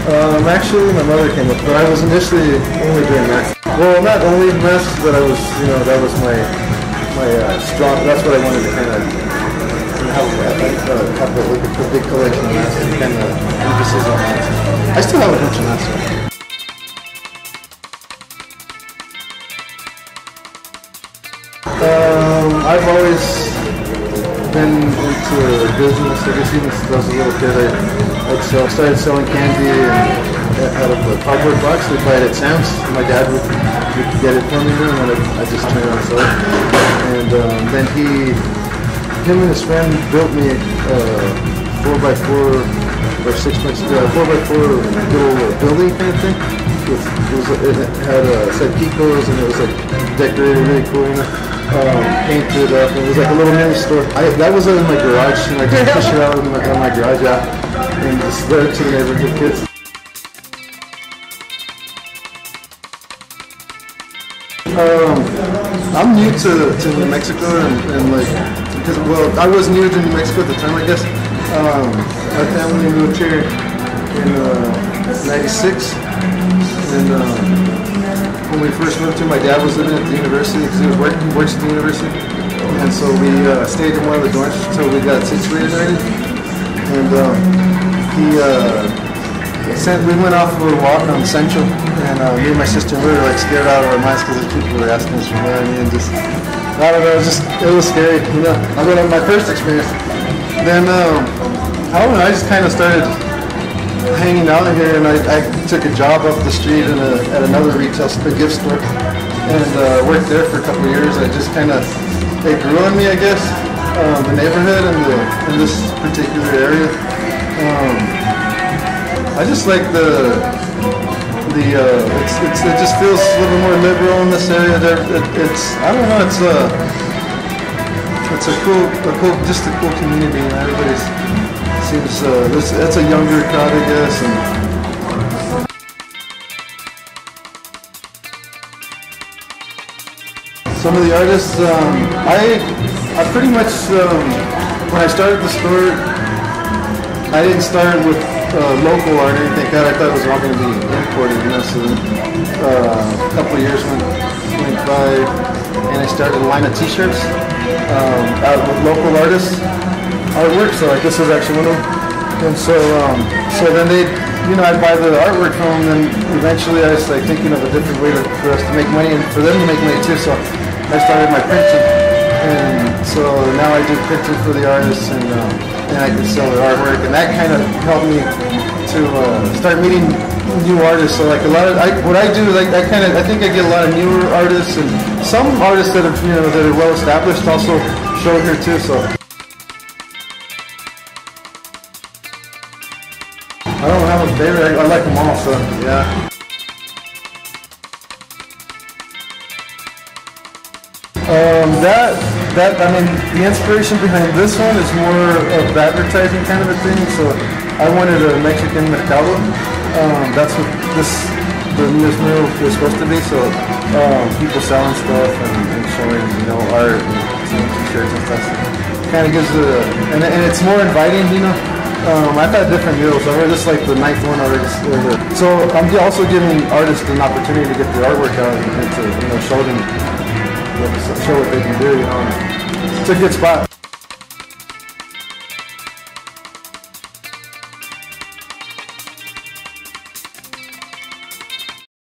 Actually, my mother came up, but I was initially only doing masks. Well, not only masks, but I was, that was my strong. That's what I wanted to kind of have a big collection of masks and kind of emphasis on masks. I still have a bunch of masks. I've always been into business. I guess even since I was a little kid, I started selling candy out of a cardboard box. We'd buy it at Sam's. My dad would get it for me, and then I just turn around and sell it. And then him and his friend built me a 4x4 or 6x4 little building kind of thing. It said Kiko's, and it was like decorated really cool. Painted up, and it was like a little mini store. That was in my garage, and I just pushed it out in my garage, and just spread it to the neighborhood kids. I'm new to New Mexico, and like, because, well, I was new to New Mexico at the time, I guess. My family moved here in '96, and when we first moved here, my dad was living at the university because he works at the university, and so we stayed in one of the dorms until we got situated already. And we went off for a walk on Central, and me and my sister, we were like scared out of our minds because people were asking us for money, and just, I don't know, it was scary, I mean, my first experience. Then I don't know, I just kind of started hanging out here, and I took a job up the street at another retail gift store, and worked there for a couple of years. I just kind of, it grew on me, I guess, the neighborhood and in this particular area. I just like it just feels a little more liberal in this area. I don't know, it's a cool, just a cool community, and everybody's seems that's a younger crowd, I guess. And some of the artists, I pretty much, when I started the store, I didn't start with local art or anything like that. I thought it was all going to be imported, So then, a couple of years went by, and I started a line of T-shirts out with local artists. Artwork, so like this is actually one of them. And so then I'd buy the artwork from them, and eventually I was like thinking of a different way for us to make money and for them to make money too. So I started my printing, and so now I do printing for the artists, and I can sell their artwork, and that kind of helped me to start meeting new artists. So like a lot of what I do, like I think I get a lot of newer artists, and some artists that are well established also show here too. So. I don't have a favorite. I like them all, so yeah. I mean, the inspiration behind this one is more of advertising kind of a thing. So I wanted a Mexican mercado. That's what this mural was supposed to be. So people selling stuff and showing, art and T-shirts and stuff. Kind of gives and it's more inviting, I've had different murals. I've just like the 9th one already. So I'm also giving artists an opportunity to get their artwork out and to show them, show what they can do. It's a good spot.